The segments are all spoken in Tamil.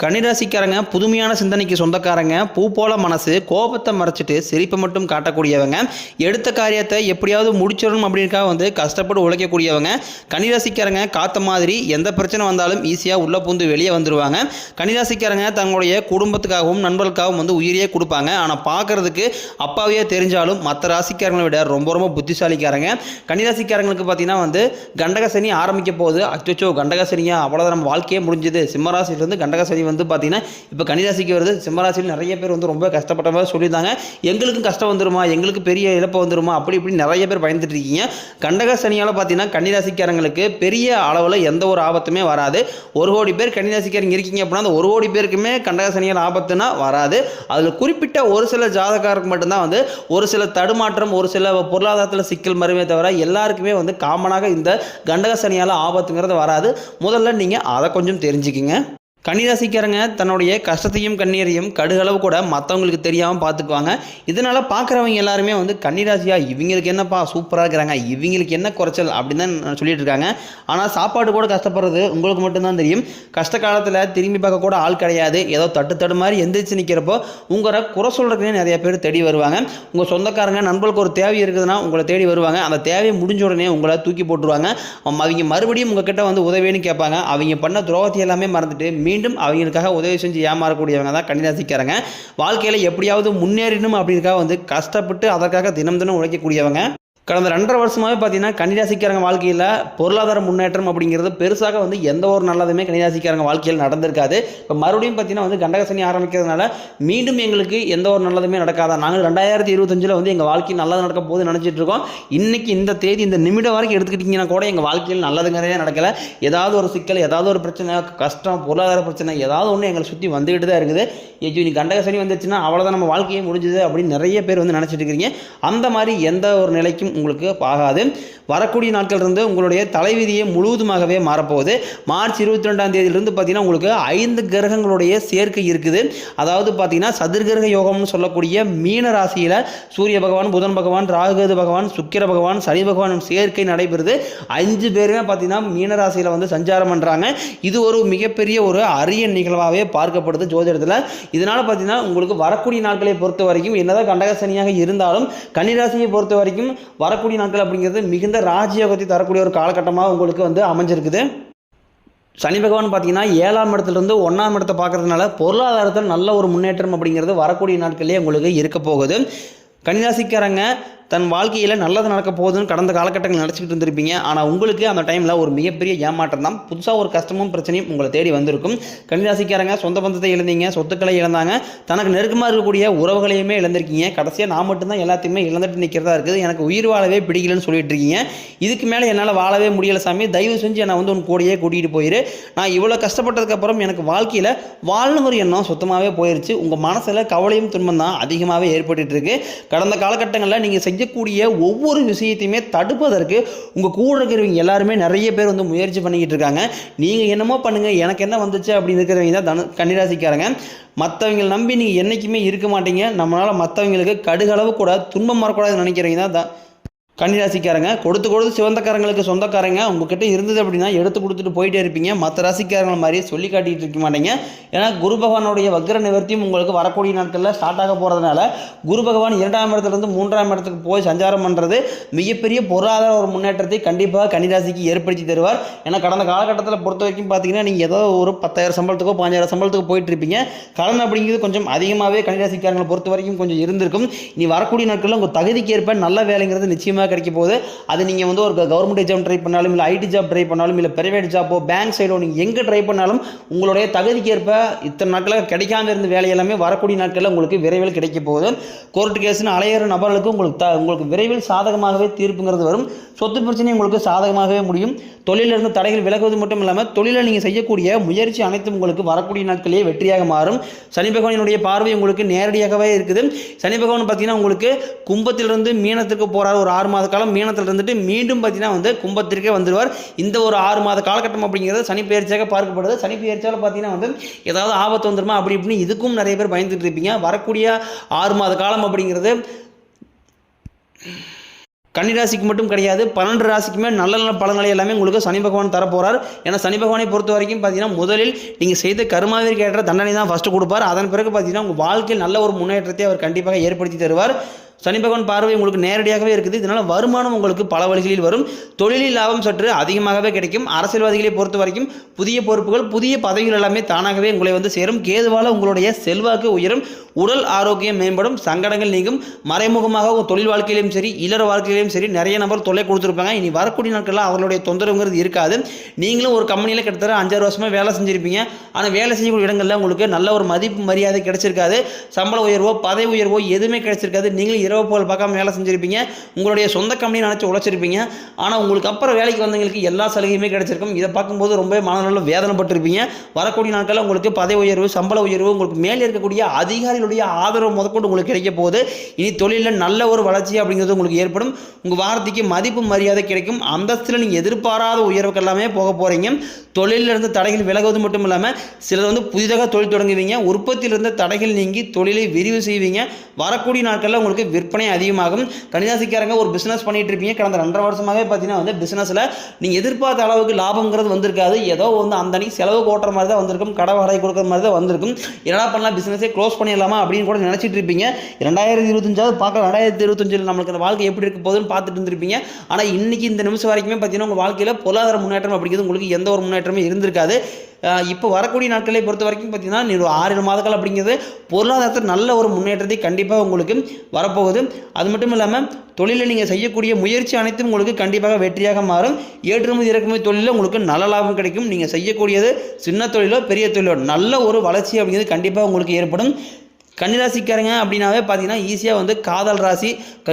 கன்னிராசிக்காரங்க புதுமையான சிந்தனைக்கு சொந்தக்காரங்க, பூ போல மனசு, கோபத்தை மறைச்சிட்டு சிரிப்பை மட்டும் காட்டக்கூடியவங்க, எடுத்த காரியத்தை எப்படியாவது முடிச்சிடணும் அப்படின்னுக்காக கஷ்டப்பட்டு உழைக்கக்கூடியவங்க. கன்னிராசிக்காரங்க காத்த மாதிரி எந்த பிரச்சனை வந்தாலும் ஈஸியாக உள்ள பூந்து வெளியே வந்துடுவாங்க. கன்னிராசிக்காரங்க தங்களுடைய குடும்பத்துக்காகவும் நண்பர்களுக்காகவும் உயிரியே கொடுப்பாங்க. ஆனால் பார்க்கறதுக்கு அப்பாவையே தெரிஞ்சாலும் மற்ற ராசிக்காரங்களை விட ரொம்ப ரொம்ப புத்திசாலிக்காரங்க. கன்னிராசிக்காரங்களுக்கு பார்த்தீங்கன்னா கண்டகசனி ஆரம்பிக்க போகுது. அச்சோ கண்டகசனியா, அவ்வளோதான் நம்ம வாழ்க்கையே முடிஞ்சது. சிம்மராசிலிருந்து கண்டகசனி பார்த்தீங்கன்னா இப்போ கன்னிராசிக்கு வருது. சிம்மராசியில் நிறைய பேர் ரொம்ப கஷ்டப்பட்ட மாதிரி சொல்லியிருந்தாங்க. எங்களுக்கும் கஷ்டம் வந்துருமா, எங்களுக்கு பெரிய இழப்பு வந்துருமா, அப்படி இப்படி நிறைய பேர் பயந்துட்டு இருக்கீங்க. கண்டக சனியால் பார்த்தீங்கன்னா கன்னிராசிக்காரங்களுக்கு பெரிய அளவில் எந்த ஒரு ஆபத்துமே வராது. 1 கோடி பேர் கன்னிராசிக்காரங்க இருக்கீங்க அப்படின்னா அந்த 1 கோடி பேருக்குமே கண்டக சனியால் ஆபத்துனா வராது. அதில் குறிப்பிட்ட ஒரு சில ஜாதகாருக்கு மட்டும்தான் ஒரு சில தடுமாற்றம், ஒரு சில பொருளாதாரத்தில் சிக்கல் மருமே தவிர எல்லாருக்குமே காமனாக இந்த கண்டக சனியால் ஆபத்துங்கிறது வராது. முதல்ல நீங்கள் அதை கொஞ்சம் தெரிஞ்சுக்கிங்க. கன்னிராசிக்காரங்க தன்னுடைய கஷ்டத்தையும் கண்ணீரையும் கடுகளவு கூட மற்றவங்களுக்கு தெரியாமல் பார்த்துக்குவாங்க. இதனால் பார்க்குறவங்க எல்லாருமே கன்னிராசியா இவங்களுக்கு என்னப்பா சூப்பராக இருக்கிறாங்க, இவங்களுக்கு என்ன குறைச்சல் அப்படின்னு தான் சொல்லிட்டு இருக்காங்க. ஆனால் சாப்பாடு கூட கஷ்டப்படுறது உங்களுக்கு மட்டும்தான் தெரியும். கஷ்ட காலத்தில் திரும்பி பார்க்க கூட ஆள் கிடையாது. ஏதோ தட்டு மாதிரி எந்திரிச்சு நிற்கிறப்போ உங்களை குறை சொல்கிறதுக்குனே நிறைய பேர் தேடி வருவாங்க. உங்கள் சொந்தக்காரங்க நண்பர்களுக்கு ஒரு தேவை இருக்குதுன்னா உங்களை தேடி வருவாங்க. அந்த தேவையை முடிஞ்ச உடனே உங்களை தூக்கி போட்டுருவாங்க. அவங்க மறுபடியும் உங்ககிட்ட உதவின்னு கேட்பாங்க. அவங்க பண்ண துரோகத்தை எல்லாமே மறந்துட்டு மீண்டும் அவங்களுக்காக உதவி செஞ்சு ஏமாறக்கூடியவங்க தான் கன்னிராசிக்காரங்க. வாழ்க்கையில் எப்படியாவது முன்னேறணும் அப்படின்றக்காக கஷ்டப்பட்டு அதற்காக தினம் தினம் உழைக்கக்கூடியவங்க. கடந்த 2.5 வருஷமாகவே பார்த்தீங்கன்னா கன்னிராசிக்காரங்க வாழ்க்கையில் பொருளாதார முன்னேற்றம் அப்படிங்கிறது பெருசாக எந்த ஒரு நல்லதுமே கன்னிராசிக்காரங்க வாழ்க்கையில் நடந்திருக்காது. இப்போ மறுபடியும் பார்த்தீங்கன்னா கண்டகசனி ஆரம்பிக்கிறதுனால மீண்டும் எங்களுக்கு எந்த ஒரு நல்லதுமே நடக்காதா, நாங்கள் 2025 எங்கள் வாழ்க்கையில் நல்லது நடக்க போது நினச்சிட்டு இருக்கோம். இன்றைக்கி இந்த தேதி இந்த நிமிடம் வரைக்கும் எடுத்துக்கிட்டிங்கன்னா கூட எங்கள் வாழ்க்கையில் நல்லதுங்கிறதே நடக்கலை. ஏதாவது ஒரு சிக்கல், ஏதாவது ஒரு பிரச்சனை, கஷ்டம், பொருளாதார பிரச்சனை ஏதாவது ஒன்று எங்களை சுற்றி வந்துக்கிட்டு தான் இருக்குது. நீ கண்டகசனி வந்துச்சுன்னா அவ்வளோதான் நம்ம வாழ்க்கையே முடிஞ்சுது அப்படின்னு நிறைய பேர் நினச்சிட்டு இருக்கிறீங்க. அந்த மாதிரி எந்த ஒரு நிலைக்கும் உங்களுக்கு ஆகாது. வரக்கூடிய நாட்கள் இருந்து உங்களுடைய தலைவிதியை முழுவதுமாகவே மாறப்போகுது. மார்ச் 22ஆம் தேதியிலிருந்து பார்த்தீங்கன்னா உங்களுக்கு 5 கிரகங்களுடைய சேர்க்கை இருக்குது. அதாவது பார்த்தீங்கன்னா சதுர்கிரக யோகம்னு சொல்லக்கூடிய மீன ராசியில் சூரிய பகவான், புதன் பகவான், ராகுகேது பகவான், சுக்கிர பகவான், சனி பகவான் சேர்க்கை நடைபெறுது. 5 பேருமே பார்த்தீங்கன்னா மீன ராசியில் சஞ்சாரம் பண்ணுறாங்க. இது ஒரு மிகப்பெரிய ஒரு அரிய நிகழ்வாகவே பார்க்கப்படுது ஜோதிடத்தில். இதனால் பார்த்தீங்கன்னா உங்களுக்கு வரக்கூடிய நாட்களை பொறுத்த வரைக்கும் என்னதான் கண்டகசனியாக இருந்தாலும் கன்னிராசியை பொறுத்த வரைக்கும் வரக்கூடிய நாட்கள் அப்படிங்கிறது மிகுந்த ராஜயோகத்தை தரக்கூடிய ஒரு காலகட்டமாக உங்களுக்கு அமைஞ்சிருக்குது. சனி பகவான் பார்த்தீங்கன்னா 7ஆம் இடத்துலேருந்து 1ஆம் இடத்தை பார்க்கறதுனால பொருளாதாரத்தில் நல்ல ஒரு முன்னேற்றம் அப்படிங்கிறது வரக்கூடிய நாட்களிலே உங்களுக்கு இருக்க போகுது. கன்னிராசிக்காரங்க தன் வாழ்க்கையில் நல்லது நடக்க போகுதுன்னு கடந்த காலகட்டங்கள் நினச்சிக்கிட்டு இருந்திருப்பீங்க. ஆனால் உங்களுக்கு அந்த டைமில் ஒரு மிகப்பெரிய ஏமாற்றம் தான். புதுசாக ஒரு கஷ்டமும் பிரச்சனையும் உங்களை தேடி வந்திருக்கும். கன்னிராசிக்காரங்க சொந்த பந்தத்தை இழந்தீங்க, சொத்துக்களை இழந்தாங்க, தனக்கு நெருக்கமாக இருக்கக்கூடிய உறவுகளையுமே இழந்திருக்கீங்க. கடைசியாக நான் மட்டும்தான் எல்லாத்தையுமே இழந்துட்டு நிற்கிறதா இருக்குது. எனக்கு உயிர் வாழவே பிடிக்கலன்னு சொல்லிட்டு இருக்கீங்க. இதுக்கு மேலே என்னால் வாழவே முடியலை சாமி, தயவு செஞ்சு என்னை உன் கூடையே கூட்டிகிட்டு போயிரு. நான் இவ்வளோ கஷ்டப்பட்டதுக்கப்புறம் எனக்கு வாழ்க்கையில் வாழணுங்கிற எண்ணம் சுத்தமாகவே போயிடுச்சு. உங்கள் மனசில் கவலையும் துன்பம் தான் அதிகமாகவே ஏற்பட்டு இருக்கு. கடந்த காலகட்டங்களில் நீங்கள் செய்யக்கூடிய ஒவ்வொரு விஷயத்தையுமே தடுப்பதற்கு உங்கள் கூட இருக்கிறவங்க எல்லாருமே நிறைய பேர் முயற்சி பண்ணிக்கிட்டு இருக்காங்க. நீங்கள் என்னமோ பண்ணுங்கள், எனக்கு என்ன வந்துச்சு அப்படின்னு இருக்கிறவங்க தான் கன்னிராசிக்காரங்க. மற்றவங்களை நம்பி நீங்கள் என்றைக்குமே இருக்க மாட்டீங்க. நம்மளால் மற்றவங்களுக்கு கடுகளவு கூட துன்பம் வரக்கூடாதுன்னு நினைக்கிறவங்க தான் கன்னிராசிக்காரங்க. கொடுத்து சிவந்தக்காரங்களுக்கு சொந்தக்காரங்க. உங்ககிட்ட இருந்தது அப்படின்னா எடுத்து கொடுத்துட்டு போயிட்டே இருப்பீங்க. மற்ற ராசிக்காரங்களை மாதிரி சொல்லி காட்டிகிட்டு இருக்க மாட்டீங்க. ஏன்னா குரு பகவானுடைய வக்ர நிவர்த்தியும் உங்களுக்கு வரக்கூடிய நாட்களில் ஸ்டார்ட் ஆக போகிறதுனால குரு பகவான் 2ஆம் இடத்துலேருந்து 3ஆம் இடத்துக்கு போய் சஞ்சாரம் பண்ணுறது மிகப்பெரிய பொருளாதார ஒரு முன்னேற்றத்தை கண்டிப்பாக கன்னிராசிக்கு ஏற்படுத்தி தருவார். ஏன்னா கடந்த காலகட்டத்தில் பொறுத்த வரைக்கும் பார்த்தீங்கன்னா நீங்கள் ஏதோ ஒரு 10,000 சம்பளத்துக்கோ 15,000 சம்பளத்துக்கு போயிட்டு இருப்பீங்க. கடன் அப்படிங்கிறது கொஞ்சம் அதிகமாகவே கன்னிராசிக்காரங்களை பொறுத்த வரைக்கும் கொஞ்சம் இருந்திருக்கும். நீ வரக்கூடிய நாட்களில் உங்கள் தகுதிக்கு ஏற்ப நல்ல வேலைங்கிறது நிச்சயமாக கிடைக்க போகுது. அது நீங்கள் ஒரு கவர்மெண்ட் எக்ஸாம் ட்ரை பண்ணாலும், இல்லை ஐடி ஜாப் ட்ரை பண்ணாலும், இல்லை பிரைவேட் ஜாப்போ பேங்க் சைடோ நீங்கள் எங்கே ட்ரை பண்ணாலும் உங்களுடைய தகுதிக்கு ஏற்ப இத்தனை நாட்களில் கிடைக்காம இருந்த வேலை எல்லாமே வரக்கூடிய நாட்களில் உங்களுக்கு விரைவில் கிடைக்க போகுது. கோர்ட்டு கேஸ்னு அலையிற நபர்களுக்கு உங்களுக்கு விரைவில் சாதகமாகவே தீர்ப்புங்கிறது வரும். சொத்து பிரச்சனை உங்களுக்கு சாதகமாகவே முடியும். தொழிலிருந்து தடைகள் விலகுவது மட்டும் இல்லாமல் தொழிலில் நீங்கள் செய்யக்கூடிய முயற்சி அனைத்தும் உங்களுக்கு வரக்கூடிய நாட்களிலே வெற்றியாக மாறும். சனி பகவானுடைய பார்வை உங்களுக்கு நேரடியாகவே இருக்குது. சனி பகவான் பார்த்தீங்கன்னா உங்களுக்கு கும்பத்திலிருந்து மீனத்திற்கு போகிறார். ஒரு 6 மாத காலம் மீனத்தில் இருந்துட்டு மீண்டும் பார்த்தீங்கன்னா கும்பத்திற்கே வந்துடுவார். இந்த ஒரு 6 மாத காலகட்டம் அப்படிங்கிறது சனி பெயர்ச்சியாக பார்க்கப்படுது. சனி பெயர்ச்சியால் பார்த்தீங்கன்னா ஏதாவது ஆபத்து வந்துருமா அப்படி இப்படின்னு இதுக்கும் நிறைய பேர் பயந்துட்டு இருப்பீங்க. வரக்கூடிய 6 மாத காலம் அப்படிங்கிறது கன்னிராசிக்கு மட்டும் கிடையாது, 12 ராசிக்குமே நல்ல நல்ல பலன்களை எல்லாமே உங்களுக்கு சனி பகவான் தரப்போறார். ஏன்னா சனி பகவானை பொறுத்த வரைக்கும் பார்த்தீங்கன்னா, முதலில் நீங்கள் செய்த கர்மாவிற்கு ஏற்ற தண்டனை தான் ஃபஸ்ட்டு கொடுப்பார். அதன் பிறகு பார்த்தீங்கன்னா உங்கள் வாழ்க்கையில் நல்ல ஒரு முன்னேற்றத்தை அவர் கண்டிப்பாக ஏற்படுத்தி தருவார். சனி பகவான் பார்வை உங்களுக்கு நேரடியாகவே இருக்குது. இதனால் வருமானம் உங்களுக்கு பல வழிகளில் வரும். தொழிலில் லாபம் சற்று அதிகமாகவே கிடைக்கும். அரசியல்வாதிகளை பொறுத்த வரைக்கும் புதிய பொறுப்புகள், புதிய பதவிகள் எல்லாமே தானாகவே உங்களை வந்து சேரும். கேதுவால் உங்களுடைய செல்வாக்கு உயரும். உடல் ஆரோக்கியம் மேம்படும். சங்கடங்கள் நீங்கும். மறைமுகமாக உங்கள் தொழில் வாழ்க்கையிலும் சரி, இல்லற வாழ்க்கையிலும் சரி நிறைய நபர் தொல்லை கொடுத்துருப்பாங்க. இனி வரக்கூடிய நாட்களில் அவர்களுடைய தொந்தரவுங்கிறது இருக்காது. நீங்களும் ஒரு கம்பெனியில் கிட்டத்தட்ட 5-6 வருஷமாக வேலை செஞ்சுருப்பீங்க. ஆனால் வேலை செய்யக்கூடிய இடங்களில் உங்களுக்கு நல்ல ஒரு மதிப்பு மரியாதை கிடைச்சிருக்காது. சம்பள உயர்வோ பதவி உயர்வோ எதுவுமே கிடைச்சிருக்காது. நீங்களும் இரவு போல் பார்க்காம வேலை செஞ்சுருப்பீங்க. உங்களுடைய சொந்த கம்பெனி நினச்சி உழைச்சிருப்பீங்க. ஆனால் உங்களுக்கு அப்புறம் வேலைக்கு வந்தவங்களுக்கு எல்லா சலுகையுமே கிடைச்சிருக்கும். இதை பார்க்கும்போது ரொம்ப மனநல வேதனைப்பட்டிருப்பீங்க. வரக்கூடிய நாட்களில் உங்களுக்கு பதவி உயர்வு, சம்பள உயர்வு, உங்களுக்கு மேலே இருக்கக்கூடிய அதிகாரிகளுடைய ஆதரவு முதற்கொண்டு உங்களுக்கு கிடைக்க போகுது. இனி தொழிலில் நல்ல ஒரு வளர்ச்சி அப்படிங்கிறது உங்களுக்கு ஏற்படும். உங்கள் வார்த்தைக்கு மதிப்பு மரியாதை கிடைக்கும். அந்தஸ்தில் நீங்கள் எதிர்பாராத உயர்வுக்கு எல்லாமே போக போகிறீங்க. தொழிலிருந்து தடைகள் விலகுவது மட்டும் இல்லாமல் சிலர் வந்து புதிதாக தொழில் தொடங்குவீங்க. உற்பத்தியிலிருந்து தடைகள் நீங்கி தொழிலை விரிவு செய்வீங்க. வரக்கூடிய நாட்களில் உங்களுக்கு விற்பனை அதிகமாகும். கன்னிராசிக்காரங்க ஒரு பிஸ்னஸ் பண்ணிட்டு இருப்பீங்க. கடந்த 2.5 வருஷமாகவே பார்த்தீங்கன்னா வந்து பிஸ்னஸில் நீங்கள் எதிர்பார்த்த அளவுக்கு லாபங்கிறது வந்திருக்காது. ஏதோ வந்து அந்த அன்னைக்கு செலவு ஓட்டுற மாதிரி தான் வந்திருக்கும். கடை வாடகை கொடுக்குற மாதிரி தான் வந்திருக்கும். என்னடா பண்ணலாம், பிஸ்னஸே க்ளோஸ் பண்ணிடலாமா அப்படின்னு கூட நினச்சிட்டு இருப்பீங்க. 2025 பார்க்க 2025 நம்மளுக்கு அந்த வாழ்க்கை எப்படி இருக்க போகுதுன்னு பார்த்துட்டு இருந்திருப்பீங்க. ஆனால் இன்னைக்கு இந்த நிமிஷம் வரைக்குமே பார்த்தீங்கன்னா உங்கள் வாழ்க்கையில் பொருளாதார முன்னேற்றம் அப்படிங்கிறது உங்களுக்கு எந்த ஒரு முன்னேற்றமே இருந்திருக்காது. இப்போ வரக்கூடிய நாட்களை பொறுத்த வரைக்கும் பார்த்தீங்கன்னா நீ 6 மாதங்கள் அப்படிங்கிறது பொருளாதாரத்தில் நல்ல ஒரு முன்னேற்றத்தை கண்டிப்பாக உங்களுக்கு வரப்போகுது. அது மட்டும் இல்லாமல் தொழிலில் நீங்கள் செய்யக்கூடிய முயற்சி அனைத்தும் உங்களுக்கு கண்டிப்பாக வெற்றியாக மாறும். ஏற்றுமதி இறக்குமதி தொழிலில் உங்களுக்கு நல்ல லாபம் கிடைக்கும். நீங்கள் செய்யக்கூடியது சின்ன தொழிலோ பெரிய தொழிலோ நல்ல ஒரு வளர்ச்சி அப்படிங்கிறது கண்டிப்பாக உங்களுக்கு ஏற்படும். கன்னிராசிக்காரங்க அப்படின்னாவே பார்த்தீங்கன்னா ஈஸியாக வந்து காதல் ராசி,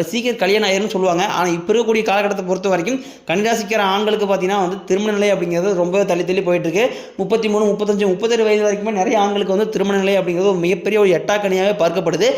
சீக்கிரம் கல்யாணம் ஆயிரும்னு சொல்லுவாங்க. ஆனால் இப்போ இருக்கக்கூடிய காலகட்டத்தை பொறுத்த வரைக்கும் கன்னிராசிக்கார ஆண்களுக்கு பார்த்தீங்கன்னா வந்து திருமண நிலை அப்படிங்கிறது ரொம்ப தள்ளி போயிட்டுருக்கு. 33, 35, 37 வயது வரைக்குமே நிறைய ஆண்களுக்கு வந்து திருமண நிலை அப்படிங்கிறது ஒரு மிகப்பெரிய ஒரு எட்டாக்கணியாகவே பார்க்கப்படுது.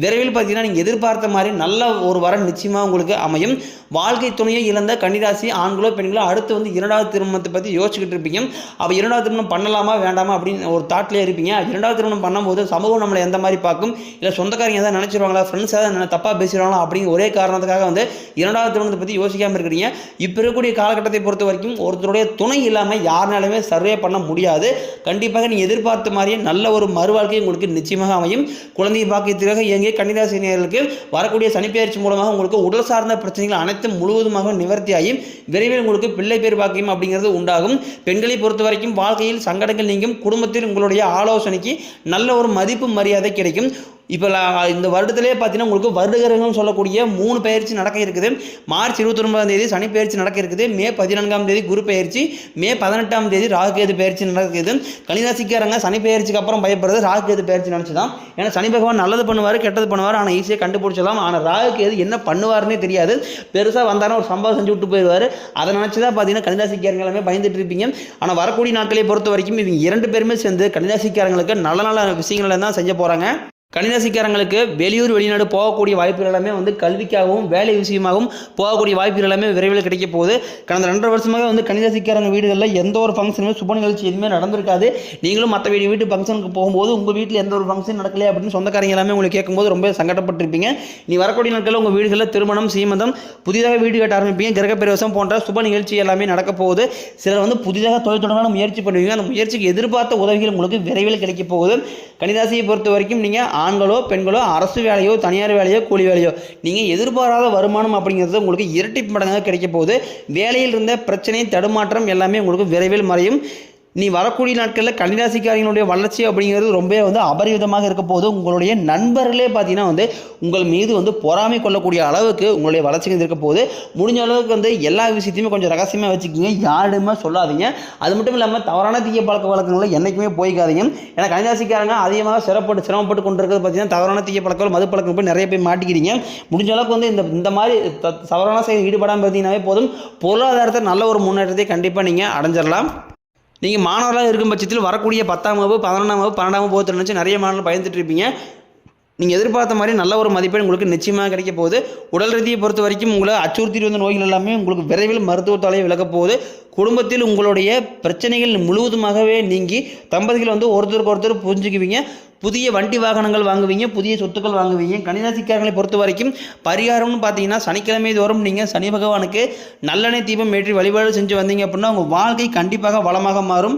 விரைவில் பார்த்தீங்கன்னா நீங்கள் எதிர்பார்த்த மாதிரி நல்ல ஒரு வரன் நிச்சயமாக உங்களுக்கு அமையும். வாழ்க்கை துணையை இழந்த கன்னிராசி ஆண்களோ பெண்களோ அடுத்து வந்து 2வது திருமணத்தை பற்றி யோசிச்சுக்கிட்டு இருப்பீங்க. அப்போ 2வது திருமணம் பண்ணலாமா வேண்டாமா அப்படின்னு ஒரு தாட்லேயே இருப்பீங்க. 2வது திருமணம் பண்ணும்போது சமூகம் நம்மளை எந்த மாதிரி பார்க்கும், இல்லை சொந்தக்காரங்க எதாவது நினச்சிருவாங்களா, ஃப்ரெண்ட்ஸ் ஏதாவது தப்பாக பேசிடுவாங்களா அப்படிங்கிற ஒரே காரணத்துக்காக வந்து 2வது திருமணத்தை பற்றி யோசிக்காமல் இருக்கிறீங்க. இப்போ இருக்கக்கூடிய காலகட்டத்தை பொறுத்த வரைக்கும் ஒருத்தருடைய துணை இல்லாமல் யாருனாலுமே சர்வே பண்ண முடியாது. கண்டிப்பாக நீங்கள் எதிர்பார்த்த மாதிரியே நல்ல ஒரு மறுவாழ்க்கை உங்களுக்கு நிச்சயமாக அமையும். குழந்தை பாக்கியத்திற்காக இயங்கிய கன்னிராசினியர்களுக்கு வரக்கூடிய சனிப்பெயர்ச்சி மூலமாக உங்களுக்கு உடல் சார்ந்த பிரச்சனைகள் அனைத்தும் முழுவதுமாக நிவர்த்தியாகி விரைவில் உங்களுக்கு பிள்ளை பேர் பாக்கியம் அப்படிங்கிறது உண்டாகும். பெண்களை பொறுத்த வரைக்கும் வாழ்க்கையில் சங்கடங்கள் நீங்கும். குடும்பத்தில் உங்களுடைய ஆலோசனைக்கு நல்ல ஒரு மதிப்பு மரியாதை கிடைக்கும். இப்போ இந்த வருடத்திலே பார்த்தீங்கன்னா உங்களுக்கு வருடகிரகம்னு சொல்லக்கூடிய 3 பயிற்சி நடக்க இருக்குது. மார்ச் 29ஆம் தேதி சனி பயிற்சி நடக்க இருக்குது. மே 14ஆம் தேதி குரு பயிற்சி, மே 18ஆம் தேதி ராகுகேது பயிற்சி நடக்குது. கன்னிராசிக்காரங்க சனி பயிற்சிக்கு அப்புறம் பயப்படுறது ராகுகேது பயிற்சி நினச்சி தான். ஏன்னா சனி பகவான் நல்லது பண்ணுவார், கெட்டது பண்ணுவார். ஆனால் ஈஸியாக கண்டுபிடிச்சலாம். ஆனால் ராகுகேது என்ன பண்ணுவார்னே தெரியாது. பெருசாக வந்தாலும் ஒரு சம்பவம் செஞ்சு விட்டு போயிடுவார். அதை நினச்சி தான் பார்த்தீங்கன்னா கன்னிராசிக்காரங்க எல்லாமே பயந்துட்டு இருப்பீங்க. ஆனால் வரக்கூடிய நாட்களை பொறுத்த வரைக்கும் இவங்க 2 பேருமே சேர்ந்து கன்னிராசிக்காரங்களுக்கு நல்ல நல்ல விஷயங்களை தான் செய்ய போகிறாங்க. கன்னிராசிக்காரங்களுக்கு வெளியூர் வெளிநாடு போகக்கூடிய வாய்ப்புகள் எல்லாமே வந்து கல்விக்காகவும் வேலை விஷயமாகவும் போகக்கூடிய வாய்ப்புகள் எல்லாமே விரைவில் கிடைக்க போகுது. கடந்த 2.5 வருஷமாக வந்து கன்னிராசிக்காரங்க வீடுகளில் எந்த ஒரு ஃபங்க்ஷனுமே சுப நிகழ்ச்சி எதுவுமே நடந்திருக்காது. நீங்களும் மற்ற வீட்டு ஃபங்க்ஷனுக்கு போகும்போது உங்கள் வீட்டில் எந்த ஒரு ஃபங்க்ஷன் நடக்கலையே அப்படின்னு சொந்தக்காரங்க எல்லாமே உங்களுக்கு கேட்கும்போது ரொம்ப சங்கடப்பட்டிருப்பீங்க. நீ வரக்கூடிய நாட்களில் உங்கள் வீடுகளில் திருமணம், சீமந்தம், புதிதாக வீடு கட்ட ஆரம்பிப்பீங்க. கிரகப்பிரவேசம் போன்ற சுப நிகழ்ச்சி எல்லாமே நடக்க போகுது. சிலர் வந்து புதிதாக தொழில் தொடங்க முயற்சி பண்ணுவீங்க. அந்த முயற்சிக்கு எதிர்பார்த்த உதவிகள் உங்களுக்கு விரைவில் கிடைக்க போகுது. கன்னிராசியை பொறுத்த வரைக்கும் நீங்கள் ஆண்களோ பெண்களோ அரசு வேலையோ தனியார் வேலையோ கூலி வேலையோ நீங்கள் எதிர்பாராத வருமானம் அப்படிங்கிறது உங்களுக்கு இரட்டிப்பு மடங்காக கிடைக்க போகுது. வேலையில் இருந்த பிரச்சனை, தடுமாற்றம் எல்லாமே உங்களுக்கு விரைவில் மறையும். நீ வரக்கூடிய நாட்களில் கன்னிராசிக்காரங்களுடைய வளர்ச்சி அப்படிங்கிறது ரொம்ப வந்து அபரிவிதமாக இருக்க போது. உங்களுடைய நண்பர்களே பார்த்தீங்கன்னா வந்து உங்கள் மீது வந்து பொறாமை கொள்ளக்கூடிய அளவுக்கு உங்களுடைய வளர்ச்சிகள் இருக்க போது. முடிஞ்ச அளவுக்கு வந்து எல்லா விஷயத்தையுமே கொஞ்சம் ரகசியமாக வச்சுக்கோங்க, யாருமே சொல்லாதீங்க. அது மட்டும் இல்லாமல் தவறான தீய பழக்க வழக்கங்களை என்றைக்குமே போய்க்காதீங்க. ஏன்னா கன்னிராசிக்காரங்க அதிகமாக சிரமப்பட்டு கொண்டு இருக்கிறது பார்த்தீங்கன்னா தவறான தீய பழக்கம், மது பழக்கம் போய் நிறைய பேர் மாட்டிக்கிறீங்க. முடிஞ்ச அளவுக்கு வந்து இந்த மாதிரி தவறான செயல் ஈடுபடாமல் பார்த்தீங்கன்னாவே போதும். பொருளாதாரத்தை நல்ல ஒரு முன்னேற்றத்தை கண்டிப்பாக நீங்கள் அடைஞ்சிடலாம். நீங்கள் மாணவர்களாக இருக்கும் பட்சத்தில் வரக்கூடிய 10ஆம் வகுப்பு, 11ஆம் வகுப்பு, 12ஆம் வகுப்பு நினச்சி நிறைய மாணவர்கள் பயந்துட்டு இருப்பீங்க. நீங்கள் எதிர்பார்த்த மாதிரி நல்ல ஒரு மதிப்பெண் உங்களுக்கு நிச்சயமாக கிடைக்க போகுது. உடல் ரீதியை பொறுத்த வரைக்கும் உங்களை அச்சுறுத்தி வந்த நோய்கள் எல்லாமே உங்களுக்கு விரைவில் மருத்துவத்தாலேயே விலகப் போகுது. குடும்பத்தில் உங்களுடைய பிரச்சனைகள் முழுவதுமாகவே நீங்கி தம்பதிகள் வந்து ஒருத்தருக்கு ஒருத்தர் புரிஞ்சுக்குவீங்க. புதிய வண்டி வாகனங்கள் வாங்குவீங்க, புதிய சொத்துக்கள் வாங்குவீங்க. கன்னிராசிக்காரர்களை பொறுத்த வரைக்கும் பரிகாரம்னு பார்த்தீங்கன்னா சனிக்கிழமை தோறும் நீங்கள் சனி பகவானுக்கு நல்லெண்ணெய் தீபம் ஏற்றி வழிபாடு செஞ்சு வந்தீங்க அப்படின்னா உங்கள் வாழ்க்கை கண்டிப்பாக வளமாக மாறும்.